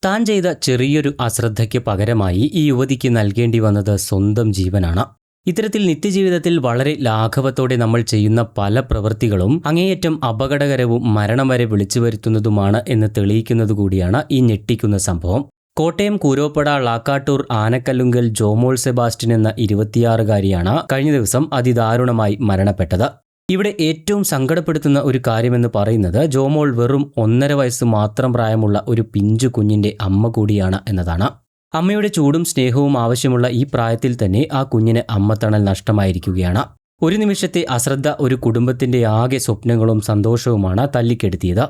താൻ ചെയ്ത ചെറിയൊരു അശ്രദ്ധയ്ക്ക് പകരമായി ഈ യുവതിക്ക് നൽകേണ്ടി വന്നത് സ്വന്തം ജീവനാണ്. ഇത്തരത്തിൽ നിത്യജീവിതത്തിൽ വളരെ ലാഘവത്തോടെ നമ്മൾ ചെയ്യുന്ന പല പ്രവൃത്തികളും അങ്ങേയറ്റം അപകടകരവും മരണം വരെ വിളിച്ചു വരുത്തുന്നതുമാണ് എന്ന് തെളിയിക്കുന്നത് കൂടിയാണ് ഈ ഞെട്ടിക്കുന്ന സംഭവം. കോട്ടയം കൂരോപ്പട ളാക്കാട്ടൂർ ആനക്കല്ലുങ്കൽ ജോമോൾ സെബാസ്റ്റ്യൻ എന്ന 26-കാരിയാണ് കഴിഞ്ഞ ദിവസം അതിദാരുണമായി മരണപ്പെട്ടത്. ഇവിടെ ഏറ്റവും സങ്കടപ്പെടുത്തുന്ന ഒരു കാര്യമെന്ന് പറയുന്നത് ജോമോൾ വെറും 1.5 വയസ്സ് മാത്രം പ്രായമുള്ള ഒരു പിഞ്ചു കുഞ്ഞിന്റെ അമ്മ കൂടിയാണ് എന്നതാണ്. അമ്മയുടെ ചൂടും സ്നേഹവും ആവശ്യമുള്ള ഈ പ്രായത്തിൽ തന്നെ ആ കുഞ്ഞിന് അമ്മത്തണൽ നഷ്ടമായിരിക്കുകയാണ്. ഒരു നിമിഷത്തെ അശ്രദ്ധ ഒരു കുടുംബത്തിന്റെ ആകെ സ്വപ്നങ്ങളും സന്തോഷവുമാണ് തല്ലിക്കെടുത്തിയത്.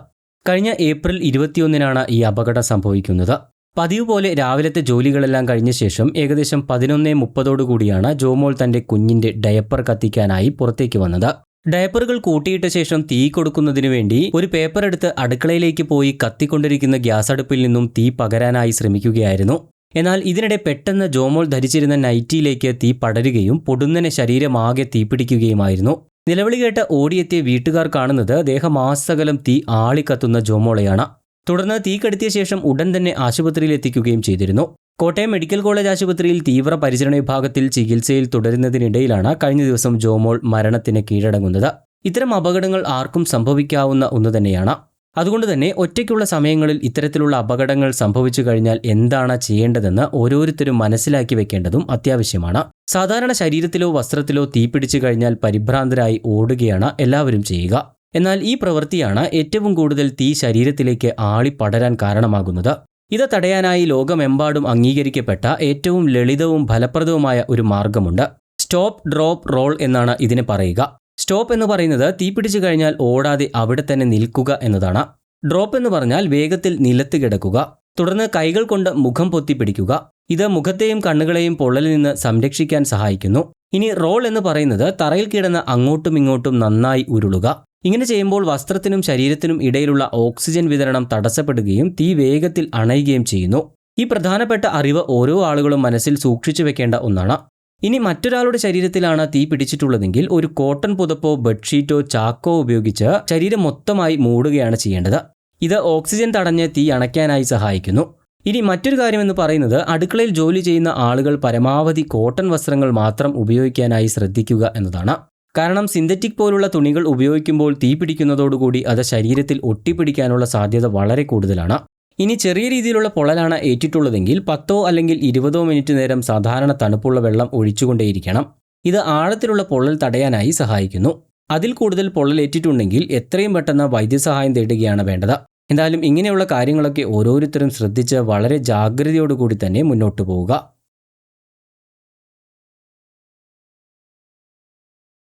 കഴിഞ്ഞ ഏപ്രിൽ 21-നാണ് ഈ അപകടം സംഭവിക്കുന്നത്. പതിവ് പോലെ രാവിലത്തെ ജോലികളെല്ലാം കഴിഞ്ഞ ശേഷം ഏകദേശം 11:30 ജോമോൾ തന്റെ കുഞ്ഞിന്റെ ഡയപ്പർ കത്തിക്കാനായി പുറത്തേക്ക് വന്നത്. ഡയപ്പറുകൾ കൂട്ടിയിട്ട ശേഷം തീ കൊടുക്കുന്നതിനു വേണ്ടി ഒരു പേപ്പർ എടുത്ത് അടുക്കളയിലേക്ക് പോയി കത്തിക്കൊണ്ടിരിക്കുന്ന ഗ്യാസ് അടുപ്പിൽ നിന്നും തീ പകരാനായി ശ്രമിക്കുകയായിരുന്നു. എന്നാൽ ഇതിനിടെ പെട്ടെന്ന് ജോമോൾ ധരിച്ചിരുന്ന നൈറ്റിയിലേക്ക് തീ പടരുകയും പൊടുന്നനെ ശരീരമാകെ തീപിടിക്കുകയുമായിരുന്നു. നിലവിളി കേട്ട് ഓടിയെത്തിയ വീട്ടുകാർ കാണുന്നത് ദേഹമാസകലം തീ ആളിക്കത്തുന്ന ജോമോളെയാണ്. തുടർന്ന് തീ കെടുത്തിയ ശേഷം ഉടൻ തന്നെ ആശുപത്രിയിൽ എത്തിക്കുകയും ചെയ്തിരുന്നു. കോട്ടയം മെഡിക്കൽ കോളേജ് ആശുപത്രിയിൽ തീവ്ര പരിചരണ വിഭാഗത്തിൽ ചികിത്സയിൽ തുടരുന്നതിനിടയിലാണ് കഴിഞ്ഞ ദിവസം ജോമോൾ മരണത്തിന് കീഴടങ്ങുന്നത്. ഇത്തരം അപകടങ്ങൾ ആർക്കും സംഭവിക്കാവുന്ന ഒന്ന് തന്നെയാണ്. അതുകൊണ്ട് തന്നെ ഒറ്റയ്ക്കുള്ള സമയങ്ങളിൽ ഇത്തരത്തിലുള്ള അപകടങ്ങൾ സംഭവിച്ചു കഴിഞ്ഞാൽ എന്താണ് ചെയ്യേണ്ടതെന്ന് ഓരോരുത്തരും മനസ്സിലാക്കി വെക്കേണ്ടതും അത്യാവശ്യമാണ്. സാധാരണ ശരീരത്തിലോ വസ്ത്രത്തിലോ തീപിടിച്ചു കഴിഞ്ഞാൽ പരിഭ്രാന്തരായി ഓടുകയാണ് എല്ലാവരും ചെയ്യുക. എന്നാൽ ഈ പ്രവൃത്തിയാണ് ഏറ്റവും കൂടുതൽ തീ ശരീരത്തിലേക്ക് ആളിപ്പടരാൻ കാരണമാകുന്നത്. ഇത് തടയാനായി ലോകമെമ്പാടും അംഗീകരിക്കപ്പെട്ട ഏറ്റവും ലളിതവും ഫലപ്രദവുമായ ഒരു മാർഗമുണ്ട്. സ്റ്റോപ്പ്, ഡ്രോപ്പ്, റോൾ എന്നാണ് ഇതിനെ പറയുക. സ്റ്റോപ്പ് എന്ന് പറയുന്നത് തീപിടിച്ചു കഴിഞ്ഞാൽ ഓടാതെ അവിടെ തന്നെ നിൽക്കുക എന്നതാണ്. ഡ്രോപ്പ് എന്ന് പറഞ്ഞാൽ വേഗത്തിൽ നിലത്ത് കിടക്കുക. തുടർന്ന് കൈകൾ കൊണ്ട് മുഖം പൊത്തി പിടിക്കുക. ഇത് മുഖത്തെയും കണ്ണുകളെയും പൊള്ളലിൽ നിന്ന് സംരക്ഷിക്കാൻ സഹായിക്കുന്നു. ഇനി റോൾ എന്ന് പറയുന്നത് തറയിൽ കിടന്ന് അങ്ങോട്ടും ഇങ്ങോട്ടും നന്നായി ഉരുളുക. ഇങ്ങനെ ചെയ്യുമ്പോൾ വസ്ത്രത്തിനും ശരീരത്തിനും ഇടയിലുള്ള ഓക്സിജൻ വിതരണം തടസ്സപ്പെടുകയും തീ വേഗത്തിൽ അണയുകയും ചെയ്യുന്നു. ഈ പ്രധാനപ്പെട്ട അറിവ് ഓരോ ആളുകളും മനസ്സിൽ സൂക്ഷിച്ചു വെക്കേണ്ട ഒന്നാണ്. ഇനി മറ്റൊരാളുടെ ശരീരത്തിലാണ് തീ പിടിച്ചിട്ടുള്ളതെങ്കിൽ ഒരു കോട്ടൺ പുതപ്പോ ബെഡ്ഷീറ്റോ ചാക്കോ ഉപയോഗിച്ച് ശരീരം മൊത്തമായി മൂടുകയാണ് ചെയ്യേണ്ടത്. ഇത് ഓക്സിജൻ തടഞ്ഞ് തീ അണയ്ക്കാനായി സഹായിക്കുന്നു. ഇനി മറ്റൊരു കാര്യമെന്ന് പറയുന്നത് അടുക്കളയിൽ ജോലി ചെയ്യുന്ന ആളുകൾ പരമാവധി കോട്ടൺ വസ്ത്രങ്ങൾ മാത്രം ഉപയോഗിക്കാനായി ശ്രദ്ധിക്കുക എന്നതാണ്. കാരണം സിന്തറ്റിക് പോലുള്ള തുണികൾ ഉപയോഗിക്കുമ്പോൾ തീ പിടിക്കുന്നതോടുകൂടി അത് ശരീരത്തിൽ ഒട്ടിപ്പിടിക്കാനുള്ള സാധ്യത വളരെ കൂടുതലാണ്. ഇനി ചെറിയ രീതിയിലുള്ള പൊള്ളലാണ് ഏറ്റിട്ടുള്ളതെങ്കിൽ 10 അല്ലെങ്കിൽ 20 മിനിറ്റ് നേരം സാധാരണ തണുപ്പുള്ള വെള്ളം ഒഴിച്ചുകൊണ്ടേയിരിക്കണം. ഇത് ആഴത്തിലുള്ള പൊള്ളൽ തടയാനായി സഹായിക്കുന്നു. അതിൽ കൂടുതൽ പൊള്ളലേറ്റിട്ടുണ്ടെങ്കിൽ എത്രയും പെട്ടെന്ന് വൈദ്യസഹായം തേടുകയാണ് വേണ്ടത്. എന്തായാലും ഇങ്ങനെയുള്ള കാര്യങ്ങളൊക്കെ ഓരോരുത്തരും ശ്രദ്ധിച്ച് വളരെ ജാഗ്രതയോടുകൂടി തന്നെ മുന്നോട്ട് പോവുക.